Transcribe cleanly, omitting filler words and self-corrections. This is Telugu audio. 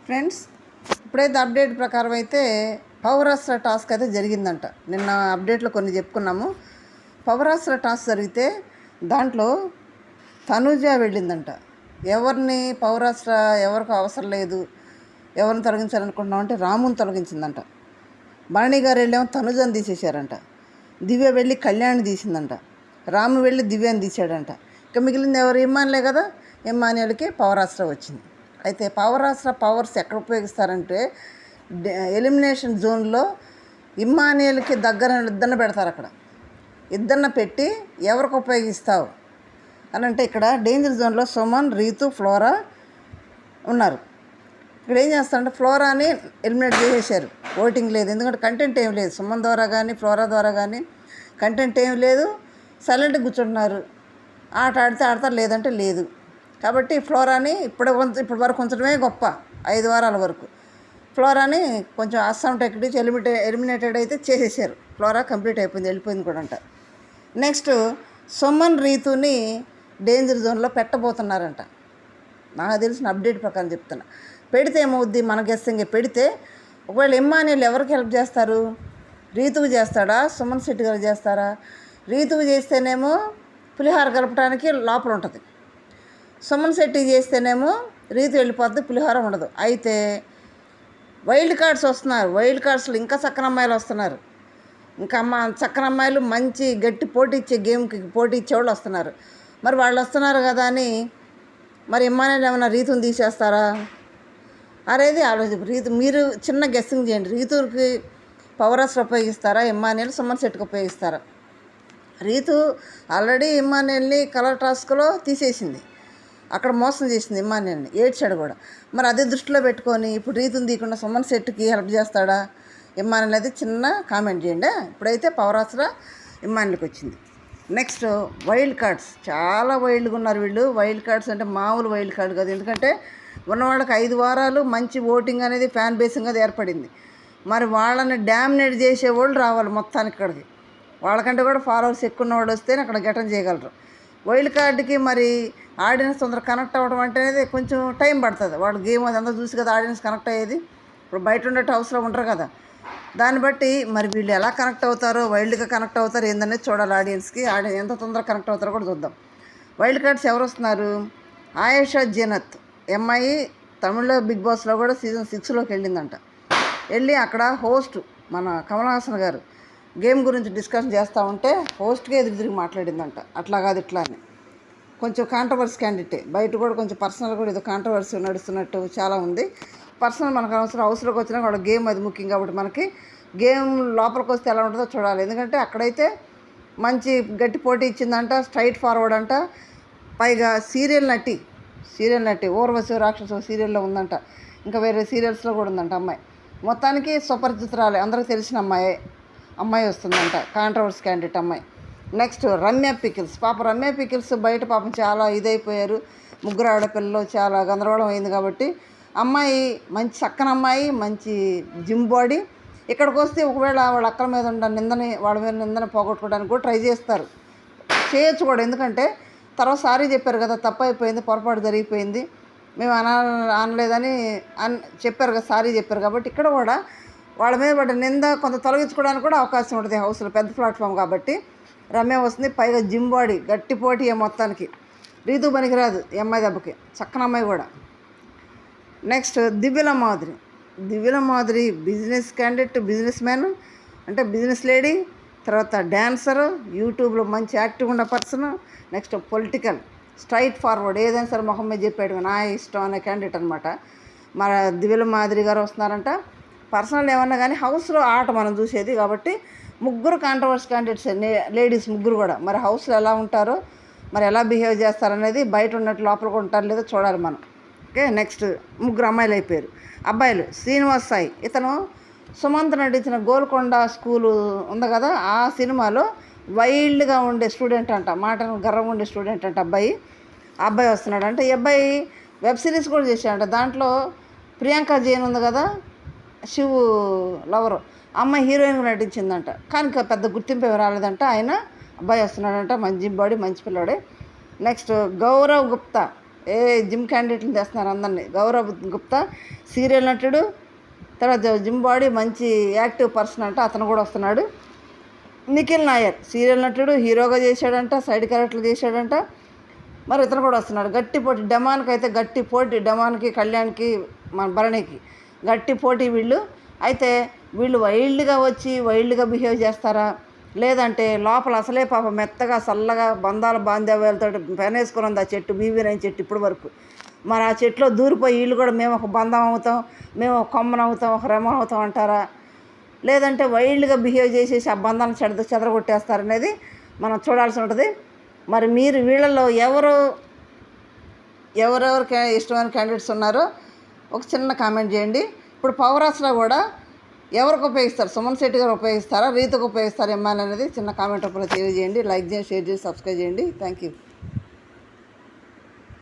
ఫ్రెండ్స్, ఇప్పుడైతే అప్డేట్ ప్రకారం అయితే పౌరాస్త్ర టాస్క్ అయితే జరిగిందంట. నిన్న అప్డేట్లో కొన్ని చెప్పుకున్నాము. పౌరాస్త్ర టాస్క్ జరిగితే దాంట్లో తనుజ వెళ్ళిందంట. ఎవరికి అవసరం లేదు, ఎవరిని తొలగించాలనుకుంటున్నాం అంటే రాముని తొలగించిందంట. భరణి గారు వెళ్ళేమో తనుజని తీసేశారంట. దివ్య వెళ్ళి కళ్యాణి తీసిందంట. రాము వెళ్ళి దివ్యాన్ని తీసాడంట. ఇక మిగిలింది ఎవరు? ఇమ్మానులే కదా. ఇమ్మానుయల్కి పౌరాస్త్ర వచ్చింది. అయితే పౌరాస్త్ర పవర్స్ ఎక్కడ ఉపయోగిస్తారంటే ఎలిమినేషన్ జోన్లో ఇమ్మానుయల్కి దగ్గర ఇద్దరిని పెడతారు. అక్కడ ఇద్దరిని పెట్టి ఎవరికి ఉపయోగిస్తావు అని అంటే, ఇక్కడ డేంజర్ జోన్లో సుమన్, రీతు, ఫ్లోరా ఉన్నారు. ఇక్కడ ఏం చేస్తారంటే ఫ్లోరాని ఎలిమినేట్ చేసేసారు. ఓటింగ్ లేదు, ఎందుకంటే కంటెంట్ ఏం లేదు. సుమన్ ద్వారా కానీ ఫ్లోరా ద్వారా కానీ కంటెంట్ ఏం లేదు. సైలెంట్గా కూర్చుంటున్నారు. ఆట ఆడితే ఆడతారు, లేదంటే లేదు. కాబట్టి ఫ్లోరాని ఇప్పటి వరకు ఉంచడమే గొప్ప. 5 వారాల వరకు ఫ్లోరాని కొంచెం అస్సాం టెక్నిక్స్ ఎలిమినేటెడ్ అయితే చేసేసారు. ఫ్లోరా కంప్లీట్ అయిపోయింది, వెళ్ళిపోయింది కూడా అంట. నెక్స్ట్ సుమన్, రీతుని డేంజర్ జోన్లో పెట్టబోతున్నారంట. నాకు తెలిసిన అప్డేట్ ప్రకారం చెప్తున్నా. పెడితే ఏమవుద్ది, మన గెస్సింగ్ పెడితే ఒకవేళ ఇమ్మానుయల్ ఎవరికి హెల్ప్ చేస్తారు? రీతుకు చేస్తాడా, సుమన్ శెట్టి గారు చేస్తారా? రీతుకు చేస్తేనేమో పులిహార కలపడానికి లోపల ఉంటుంది. సుమన్ శెట్టి చేస్తేనేమో రీతు వెళ్ళిపోద్ది, పులిహార ఉండదు. అయితే వైల్డ్ కార్డ్స్ వస్తున్నారు. వైల్డ్ కార్డ్స్లో ఇంకా చక్కని అమ్మాయిలు వస్తున్నారు. ఇంకా చక్కని అమ్మాయిలు మంచి గట్టి పోటీ ఇచ్చే గేమ్కి పోటీ ఇచ్చేవాళ్ళు వస్తున్నారు. మరి వాళ్ళు వస్తున్నారు కదా అని మరి ఇమ్మానుయల్ ఏమైనా రీతుని తీసేస్తారా అనేది రీతు మీరు చిన్న గెస్సింగ్ చేయండి. రీతుకి పౌరాస్త్ర ఉపయోగిస్తారా, ఇమ్మానుయల్ సుమన్ శెట్టికి ఉపయోగిస్తారా? రీతు ఆల్రెడీ ఇమ్మానుయల్ని కలర్ టాస్క్లో తీసేసింది. అక్కడ మోసం చేసింది ఇమ్మానుయల్ని, ఏడ్చాడు కూడా. మరి అదే దృష్టిలో పెట్టుకొని ఇప్పుడు రీతుని తీయకుండా సుమన్ శెట్టికి హెల్ప్ చేస్తాడా ఇమ్మానుయల్? అయితే చిన్న కామెంట్ చేయండి. ఇప్పుడైతే పౌరాస్త్ర ఇమ్మానుయల్కి వచ్చింది. Next wild cards. చాలా వైల్డ్గా ఉన్నారు వీళ్ళు. వైల్డ్ కార్డ్స్ అంటే మామూలు వైల్డ్ కార్డ్ కాదు. ఎందుకంటే ఉన్నవాళ్ళకి 5 వారాలు మంచి ఓటింగ్ అనేది, ఫ్యాన్ బేసింగ్ అది ఏర్పడింది. మరి వాళ్ళని డామినేట్ చేసేవాళ్ళు రావాలి మొత్తానికి ఇక్కడికి. వాళ్ళకంటే కూడా ఫాలోవర్స్ ఎక్కువ ఉన్నవాడు వస్తేనే అక్కడ గెటన్ చేయగలరు. వైల్డ్ కార్డ్కి మరి ఆడియన్స్ తొందర కనెక్ట్ అవ్వడం అంటే కొంచెం టైం పడుతుంది. వాళ్ళు గేమ్ అది అంతా చూసి కదా ఆడియన్స్ కనెక్ట్ అయ్యేది. ఇప్పుడు బయట ఉండే హౌస్లో ఉంటారు కదా, దాన్ని బట్టి మరి వీళ్ళు ఎలా కనెక్ట్ అవుతారో, వైల్డ్గా కనెక్ట్ అవుతారో ఏందనేది చూడాలి. ఆడియన్స్కి ఎంత తొందరగా కనెక్ట్ అవుతారో కూడా చూద్దాం. వైల్డ్ కార్డ్స్ ఎవరు వస్తున్నారు? ఆయేషా జనత్ అమ్మాయి తమిళ్లో బిగ్ బాస్లో కూడా సీజన్ 6లోకి వెళ్ళిందంట. వెళ్ళి అక్కడ హోస్ట్ మన కమల్ హాసన్ గారు గేమ్ గురించి డిస్కషన్ చేస్తూ ఉంటే హోస్ట్గా ఎదురు తిరిగి మాట్లాడిందంట. అట్లా కాదు ఇట్లా అని. కొంచెం కాంట్రవర్సీ క్యాండిడేటే. బయట కూడా కొంచెం పర్సనల్ కూడా ఏదో కాంట్రవర్సీ నడుస్తున్నట్టు చాలా ఉంది. పర్సనల్ మనకు అవసరం. హౌస్లోకి వచ్చినా కూడా గేమ్ అది ముఖ్యం కాబట్టి మనకి గేమ్ లోపలికి వస్తే ఎలా ఉంటుందో చూడాలి. ఎందుకంటే అక్కడైతే మంచి గట్టి పోటీ ఇచ్చిందంట, స్ట్రైట్ ఫార్వర్డ్ అంట. పైగా సీరియల్ నటి ఊర్వశి రాక్షసు సీరియల్లో ఉందంట. ఇంకా వేరే సీరియల్స్లో కూడా ఉందంట అమ్మాయి. మొత్తానికి సుపరిచితురాలే, అందరికీ తెలిసిన అమ్మాయి వస్తుందంట. కాంట్రవర్సీ క్యాండిడేట్ అమ్మాయి. Next Ramya pickles. Ramya pickles బయట పాపం చాలా ఇదైపోయారు. 3 ఆడపిల్లలు, చాలా గందరగోళం అయింది. కాబట్టి అమ్మాయి మంచి చక్కని అమ్మాయి, మంచి జిమ్ బాడీ. ఇక్కడికి వస్తే ఒకవేళ వాళ్ళ అక్కల మీద ఉన్న వాళ్ళ మీద నిందని పోగొట్టుకోవడానికి కూడా ట్రై చేస్తారు, చేయొచ్చు కూడా. ఎందుకంటే తర్వాత సారీ చెప్పారు కదా, తప్పు అయిపోయింది, పొరపాటు జరిగిపోయింది, మేము అనలేదని చెప్పారు కదా, సారీ చెప్పారు. కాబట్టి ఇక్కడ కూడా వాళ్ళ మీద పడ్డ నింద కొంత తొలగించుకోవడానికి కూడా అవకాశం ఉంటుంది. హౌస్లో పెద్ద ప్లాట్ఫామ్ కాబట్టి రమ్య వస్తుంది. పైగా జిమ్ బాడీ, గట్టి పోటీ మొత్తానికి. రీతు పనికిరాదు ఈ అమ్మాయి దెబ్బకి, చక్కని అమ్మాయి కూడా. Next Divvala Madhuri business candidate, business man అంటే బిజినెస్ లేడీ, తర్వాత డ్యాన్సరు, యూట్యూబ్లో మంచి యాక్టివ్ ఉన్న person. Next political, straight forward, ఏదైనా సరే మొహం మీద చెప్పాడు నా ఇష్టం అనే క్యాండిడేట్ అనమాట. మన దివ్యల మాధురి గారు వస్తున్నారంట. పర్సనల్ ఏమన్నా కానీ హౌస్లో ఆట మనం చూసేది కాబట్టి 3 కాంట్రవర్సీ క్యాండిడేట్స్, లేడీస్ 3 కూడా. మరి హౌస్లో ఎలా ఉంటారో, మరి ఎలా బిహేవ్ చేస్తారనేది బయట ఉన్నట్టు లోపలికి ఉంటారు లేదో చూడాలి మనం. ఓకే. నెక్స్ట్ 3 అమ్మాయిలు అయిపోయారు. అబ్బాయిలు శ్రీనివాస్ సాయి, ఇతను సుమంత్ నటించిన గోల్కొండ స్కూలు ఉంది కదా, ఆ సినిమాలో వైల్డ్గా ఉండే స్టూడెంట్ అంట, మాటను గర్వంగా ఉండే స్టూడెంట్ అంట అబ్బాయి వస్తున్నాడు అంటే. ఈ అబ్బాయి వెబ్ సిరీస్ కూడా చేశాడంట. దాంట్లో ప్రియాంక జైన్ ఉంది కదా, శివు లవరు, అమ్మాయి హీరోయిన్గా నటించిందంట. కానీ పెద్ద గుర్తింపు ఏమి రాలేదంట. ఆయన అబ్బాయి వస్తున్నాడంట, మంచి బాడీ, మంచి పిల్లాడే. నెక్స్ట్ గౌరవ్ గుప్తా, జిమ్ క్యాండిడేట్ని తెస్తున్నారు అందరినీ. గౌరవ్ గుప్తా సీరియల్ నటుడు, తర్వాత జిమ్ బాడీ మంచి యాక్టివ్ పర్సన్ అంట, అతను కూడా వస్తున్నాడు. నిఖిల్ నాయర్ సీరియల్ నటుడు, హీరోగా చేశాడంట, సైడ్ క్యారెక్టర్లు చేశాడంట, మరి ఇతను కూడా వస్తున్నాడు. గట్టి పోటీ డెమాన్కి అయితే గట్టి పోటీ, డెమాన్కి కళ్యాణ్కి మన భరణికి గట్టి పోటీ వీళ్ళు. అయితే వీళ్ళు వైల్డ్గా వచ్చి వైల్డ్గా బిహేవ్ చేస్తారా, లేదంటే లోపల అసలే పాప మెత్తగా చల్లగా బంధాల బాంధవ్యాలతో పెనేసుకుని ఉంది ఆ చెట్టు, BB9 చెట్టు ఇప్పటి వరకు. మరి ఆ చెట్టులో దూరిపోయి వీళ్ళు కూడా మేము ఒక బంధం అవుతాం, మేము ఒక కొమ్మన అవుతాం, ఒక రెమ్మన అవుతాం అంటారా, లేదంటే వైల్డ్గా బిహేవ్ చేసేసి ఆ బంధాన్ని చెదరగొట్టేస్తారనేది మనం చూడాల్సి ఉంటుంది. మరి మీరు వీళ్ళల్లో ఎవరెవరికి ఇష్టమైన క్యాండిడేట్స్ ఉన్నారో ఒక చిన్న కామెంట్ చేయండి. ఇప్పుడు పవరాస్లో కూడా ఎవరికి ఉపయోగిస్తారు, సుమన్ శెట్టి గారు ఉపయోగిస్తారా, రీతకు ఉపయోగిస్తారా ఏమని అనేది చిన్న కామెంట్ రూపంలో తెలియజేయండి. లైక్ చేయండి, షేర్ చేసి సబ్స్క్రైబ్ చేయండి. Thank you.